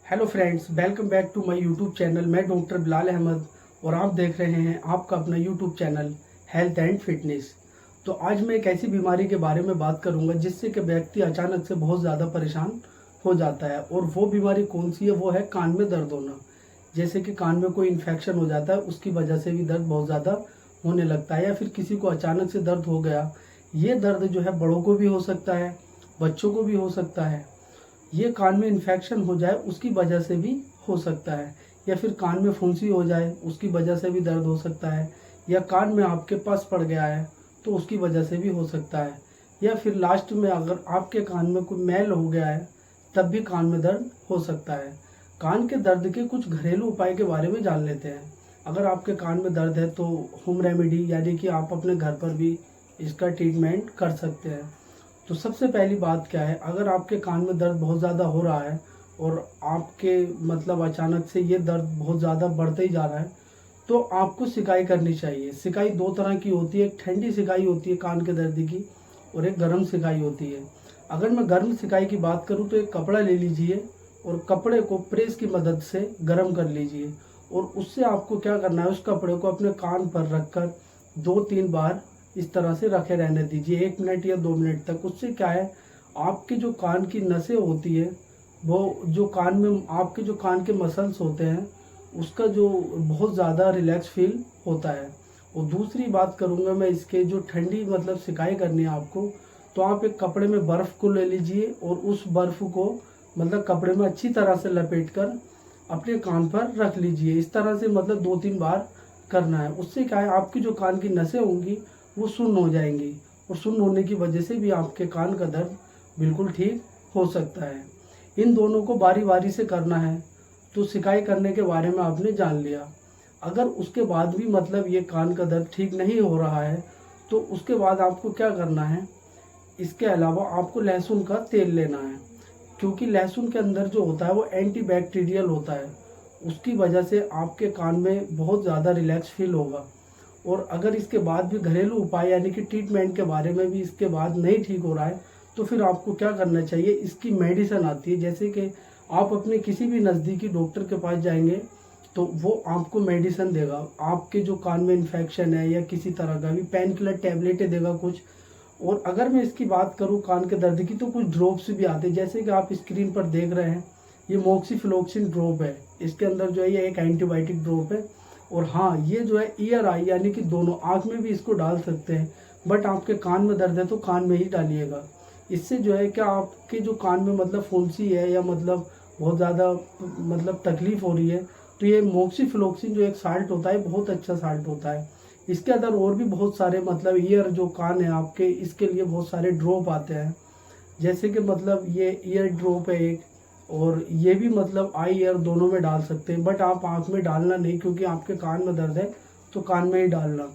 Hello friends, welcome back to my YouTube channel. मैं doctor Bilal Ahmad और आप देख रहे हैं आपका अपना YouTube channel health and fitness. तो आज मैं एक ऐसी बीमारी के बारे में बात करूंगा जिससे कि व्यक्ति अचानक से बहुत ज़्यादा परेशान हो जाता है। और वो बीमारी कौन सी है? वो है कान में दर्द होना। जैसे कि कान में कोई इन्फेक्शन हो जाता है, उसकी वजह से भी दर्द बहुत ज़्यादा होने लगता है, या फिर किसी को अचानक से दर्द हो गया। ये दर्द जो है बड़ों को भी हो सकता है, बच्चों को भी हो सकता है। ये कान में इन्फेक्शन हो जाए उसकी वजह से भी हो सकता है, या फिर कान में फुंसी हो जाए उसकी वजह से भी दर्द हो सकता है, या कान में आपके पस पड़ गया है तो उसकी वजह से भी हो सकता है, या फिर लास्ट में अगर आपके कान में कोई मैल हो गया है तब भी कान में दर्द हो सकता है। कान के दर्द के कुछ घरेलू उपाय के बारे में जान लेते हैं। अगर आपके कान में दर्द है तो होम रेमेडी यानी कि आप अपने घर पर भी इसका ट्रीटमेंट कर सकते हैं। तो सबसे पहली बात क्या है, अगर आपके कान में दर्द बहुत ज़्यादा हो रहा है और आपके अचानक से ये दर्द बहुत ज़्यादा बढ़ते ही जा रहा है, तो आपको सिकाई करनी चाहिए। सिकाई दो तरह की होती है, एक ठंडी सिकाई होती है कान के दर्द की, और एक गर्म सिकाई होती है। अगर मैं गर्म सिकाई की बात करूँ तो एक कपड़ा ले लीजिए और कपड़े को प्रेस की मदद से गर्म कर लीजिए, और उससे आपको क्या करना है, उस कपड़े को अपने कान पर रखकर 2-3 बार इस तरह से रखे रहने दीजिए, 1 मिनट या 2 मिनट तक। उससे क्या है, आपके जो कान की नसें होती है, वो जो कान में आपके जो कान के मसल्स होते हैं, उसका जो बहुत ज़्यादा रिलैक्स फील होता है। और दूसरी बात करूँगा मैं इसके, जो ठंडी सिकाई करनी है आपको, तो आप एक कपड़े में बर्फ़ को ले लीजिए और उस बर्फ़ को कपड़े में अच्छी तरह से लपेट कर अपने कान पर रख लीजिए। इस तरह से 2-3 बार करना है। उससे क्या है, आपकी जो कान की नसें होंगी वो सुन्न हो जाएंगी, और सुन्न होने की वजह से भी आपके कान का दर्द बिल्कुल ठीक हो सकता है। इन दोनों को बारी बारी से करना है। तो सिकाई करने के बारे में आपने जान लिया। अगर उसके बाद भी ये कान का दर्द ठीक नहीं हो रहा है, तो उसके बाद आपको क्या करना है, इसके अलावा आपको लहसुन का तेल लेना है, क्योंकि लहसुन के अंदर जो होता है वो एंटीबैक्टीरियल होता है। उसकी वजह से आपके कान में बहुत ज़्यादा रिलैक्स फील होगा। और अगर इसके बाद भी घरेलू उपाय यानी कि ट्रीटमेंट के बारे में भी इसके बाद नहीं ठीक हो रहा है, तो फिर आपको क्या करना चाहिए, इसकी मेडिसिन आती है। जैसे कि आप अपने किसी भी नज़दीकी डॉक्टर के पास जाएंगे तो वो आपको मेडिसिन देगा, आपके जो कान में इन्फेक्शन है या किसी तरह का भी पेन किलर टैबलेटें देगा कुछ। और अगर मैं इसकी बात करूं कान के दर्द की, तो कुछ ड्रॉप्स भी आते हैं, जैसे कि आप स्क्रीन पर देख रहे हैं, ये मोक्सीफ्लोक्सिन ड्रॉप है। इसके अंदर जो है ये एक एंटीबायोटिक ड्रॉप है। और हाँ, ये जो है ईयर आई यानी कि दोनों आँख में भी इसको डाल सकते हैं, बट आपके कान में दर्द है तो कान में ही डालिएगा। इससे जो है क्या, आपके जो कान में फुंसी है या बहुत ज़्यादा तकलीफ हो रही है, तो ये मोक्सीफ्लोक्सिन जो एक साल्ट होता है, बहुत अच्छा साल्ट होता है। इसके अंदर और भी बहुत सारे ईयर जो कान है आपके, इसके लिए बहुत सारे ड्रॉप आते हैं। जैसे कि ये ईयर ड्रॉप है एक, और ये भी आई ईयर दोनों में डाल सकते हैं, बट आप आँख में डालना नहीं, क्योंकि आपके कान में दर्द है तो कान में ही डालना।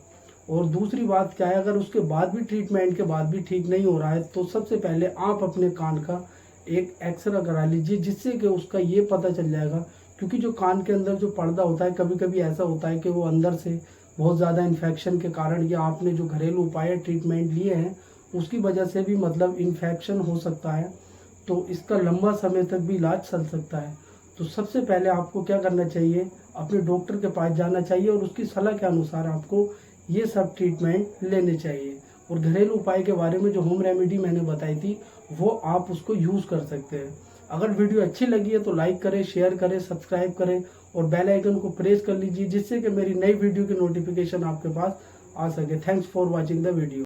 और दूसरी बात क्या है, अगर उसके बाद भी ट्रीटमेंट के बाद भी ठीक नहीं हो रहा है, तो सबसे पहले आप अपने कान का एक एक्सरे करा लीजिए, जिससे कि उसका ये पता चल जाएगा। क्योंकि जो कान के अंदर जो पर्दा होता है, कभी कभी ऐसा होता है कि वो अंदर से बहुत ज़्यादा इन्फेक्शन के कारण, या आपने जो घरेलू उपाय ट्रीटमेंट लिए हैं उसकी वजह से भी इन्फेक्शन हो सकता है, तो इसका लंबा समय तक भी इलाज चल सकता है। तो सबसे पहले आपको क्या करना चाहिए, अपने डॉक्टर के पास जाना चाहिए और उसकी सलाह के अनुसार आपको ये सब ट्रीटमेंट लेने चाहिए। और घरेलू उपाय के बारे में जो होम रेमेडी मैंने बताई थी, वो आप उसको यूज़ कर सकते हैं। अगर वीडियो अच्छी लगी है तो लाइक करें, शेयर करें, सब्सक्राइब करें और बेल आइकन को प्रेस कर लीजिए, जिससे कि मेरी नई वीडियो की नोटिफिकेशन आपके पास आ सके। Thanks for watching the video.